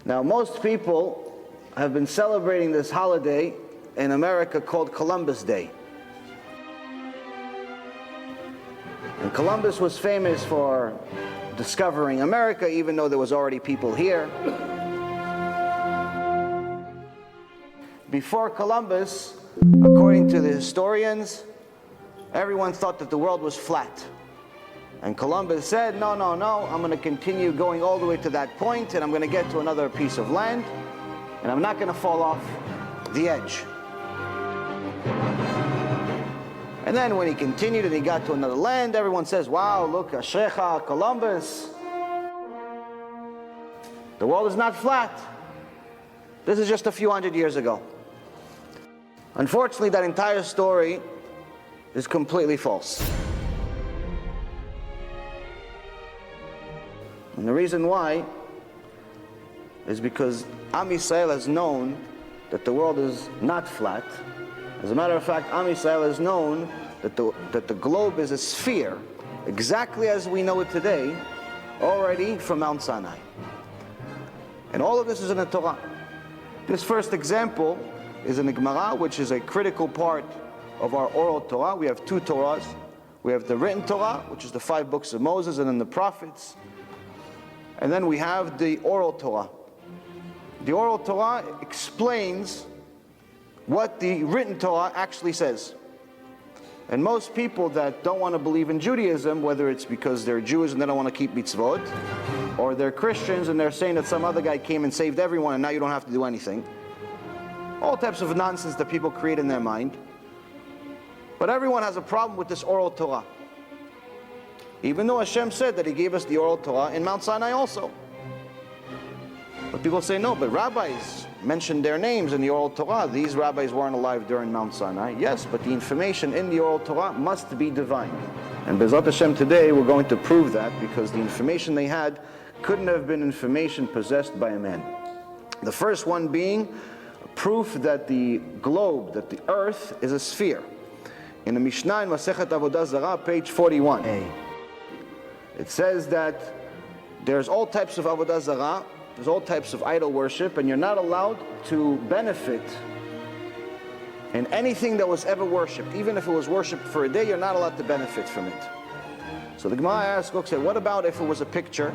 Now, most people have been celebrating this holiday in America called Columbus Day. And Columbus was famous for discovering America, even though there was already people here. Before Columbus, according to the historians, everyone thought that the world was flat. And Columbus said, no, I'm going to continue going all the way to that point, and I'm going to get to another piece of land, and I'm not going to fall off the edge. And then when he continued and he got to another land, everyone says, wow, look, Ashrecha, Columbus. The world is not flat. This is just a few hundred years ago. Unfortunately, that entire story is completely false. And the reason why is because Am Yisrael has known that the world is not flat. As a matter of fact, Am Yisrael has known that the globe is a sphere, exactly as we know it today, already from Mount Sinai. And all of this is in the Torah. This first example is in the Gemara, which is a critical part of our oral Torah. We have two Torahs. We have the written Torah, which is the 5 books of Moses, and then the prophets. And then we have the oral Torah. The oral Torah explains what the written Torah actually says. And most people that don't want to believe in Judaism, whether it's because they're Jews and they don't want to keep mitzvot, or they're Christians and they're saying that some other guy came and saved everyone and now you don't have to do anything. All types of nonsense that people create in their mind. But everyone has a problem with this oral Torah. Even though Hashem said that He gave us the oral Torah in Mount Sinai also. But people say, no, but rabbis mentioned their names in the oral Torah. These rabbis weren't alive during Mount Sinai. Yes, but the information in the oral Torah must be divine. And Bezrat Hashem today we're going to prove that, because the information they had couldn't have been information possessed by a man. The first one being proof that the globe, that the earth is a sphere. In the Mishnah in Masechet Avodah Zarah, page 41. It says that there's all types of Avodah Zarah, there's all types of idol worship, and you're not allowed to benefit in anything that was ever worshipped. Even if it was worshipped for a day, you're not allowed to benefit from it. So the Gemara asks, okay, what about if it was a picture?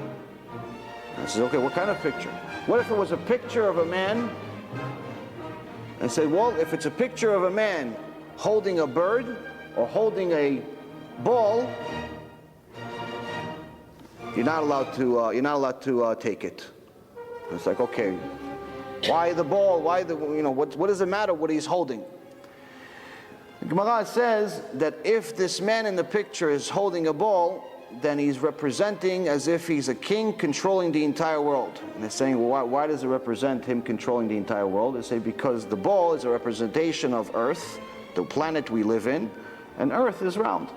I says, okay, what kind of picture? What if it was a picture of a man? And say, well, if it's a picture of a man holding a bird or holding a ball, you're not allowed to take it. It's like, okay, why the ball? Why the, what does it matter what he's holding? The Gemara says that if this man in the picture is holding a ball, then he's representing as if he's a king controlling the entire world. And they're saying, well, why does it represent him controlling the entire world? They say because the ball is a representation of Earth, the planet we live in, and Earth is round.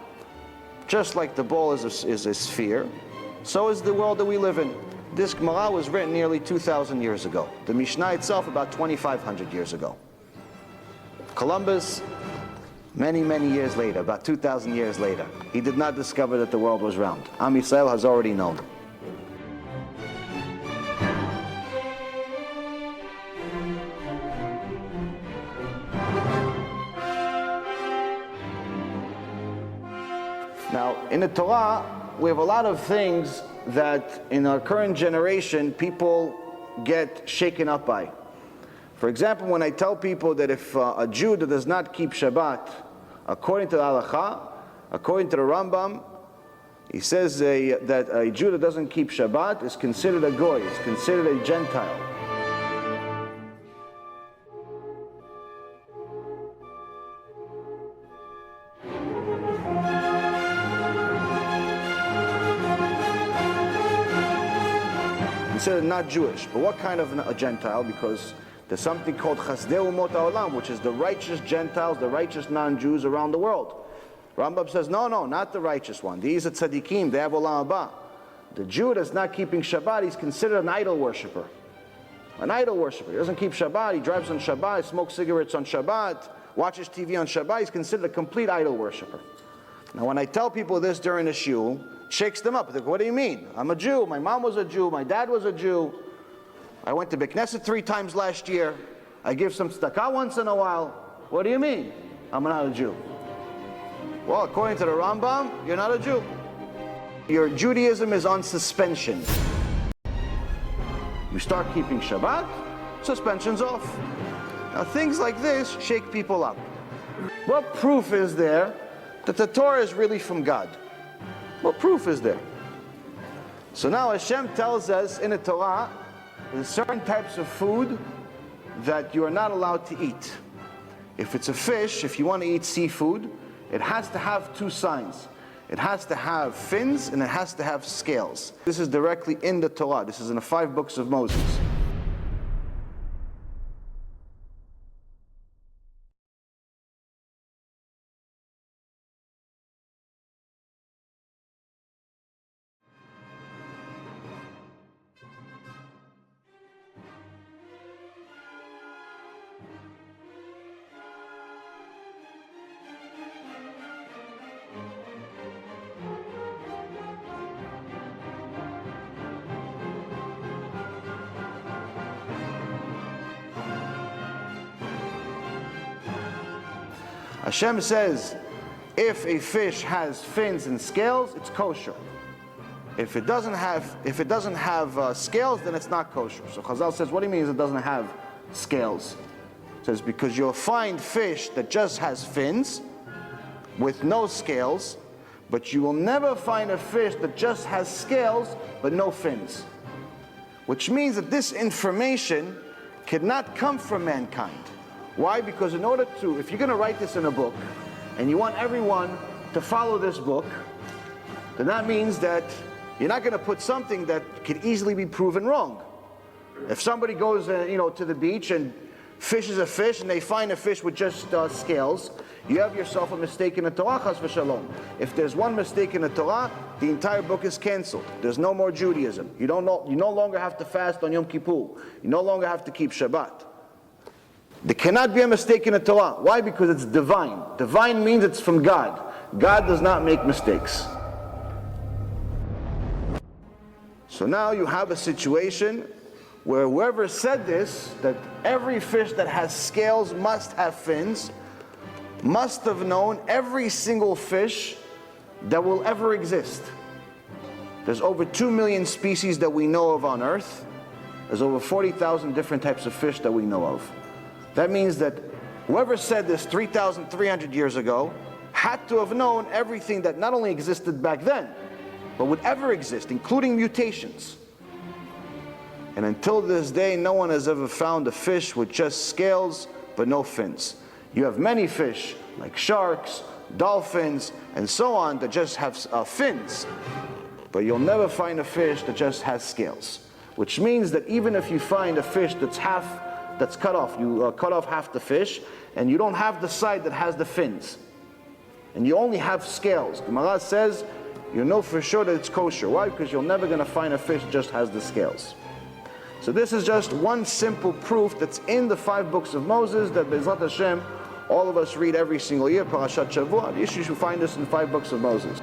Just like the ball is a sphere, so is the world that we live in. This Gemara was written nearly 2,000 years ago. The Mishnah itself about 2,500 years ago. Columbus, many years later, about 2,000 years later, he did not discover that the world was round. Am Yisrael has already known. Now, in the Torah, we have a lot of things that in our current generation people get shaken up by. For example, when I tell people that if a Jew that does not keep Shabbat, according to the Halakha, according to the Rambam, he says that a Jew that doesn't keep Shabbat is considered a goy, is considered a Gentile. Considered not Jewish. But what kind of a Gentile? Because there's something called Chasdei Umot HaOlam, which is the righteous Gentiles, the righteous non-Jews around the world. Rambam says, no, not the righteous one. These are tzaddikim, they have Olam Haba. The Jew that's not keeping Shabbat, he's considered an idol worshiper. An idol worshiper. He doesn't keep Shabbat, he drives on Shabbat, he smokes cigarettes on Shabbat, watches TV on Shabbat, he's considered a complete idol worshiper. Now when I tell people this during the shul, it shakes them up. They go, what do you mean? I'm a Jew, my mom was a Jew, my dad was a Jew. I went to Beit Knesset 3 times last year. I give some tzedakah once in a while. What do you mean? I'm not a Jew. Well, according to the Rambam, you're not a Jew. Your Judaism is on suspension. You start keeping Shabbat, suspension's off. Now things like this shake people up. What proof is there that the Torah is really from God? What proof is there? So now Hashem tells us in the Torah, there's certain types of food that you are not allowed to eat. If it's a fish, if you want to eat seafood, it has to have 2 signs. It has to have fins and it has to have scales. This is directly in the Torah. This is in the 5 books of Moses. Hashem says, if a fish has fins and scales, it's kosher. If it doesn't have scales, then it's not kosher. So Chazal says, what do you mean it doesn't have scales? It says, because you'll find fish that just has fins with no scales, but you will never find a fish that just has scales but no fins. Which means that this information cannot come from mankind. Why? Because in order to, if you're going to write this in a book, and you want everyone to follow this book, then that means that you're not going to put something that could easily be proven wrong. If somebody goes, to the beach and fishes a fish, and they find a fish with just scales, you have yourself a mistake in the Torah, chas v'shalom. If there's one mistake in the Torah, the entire book is canceled. There's no more Judaism. You no longer have to fast on Yom Kippur. You no longer have to keep Shabbat. There cannot be a mistake in the Torah. Why? Because it's divine. Divine means it's from God. God does not make mistakes. So now you have a situation where whoever said this, that every fish that has scales must have fins, must have known every single fish that will ever exist. There's over 2 million species that we know of on Earth. There's over 40,000 different types of fish that we know of. That means that whoever said this 3,300 years ago had to have known everything that not only existed back then, but would ever exist, including mutations. And until this day, no one has ever found a fish with just scales but no fins. You have many fish, like sharks, dolphins, and so on, that just have fins. But you'll never find a fish that just has scales. Which means that even if you find a fish that's cut off, you cut off half the fish, and you don't have the side that has the fins, and you only have scales, Gemara says, you know for sure that it's kosher. Why? Because you're never going to find a fish that just has the scales. So this is just one simple proof that's in the 5 books of Moses that Be'ezrat Hashem, all of us read every single year, Parashat Shavua. You should find this in 5 books of Moses.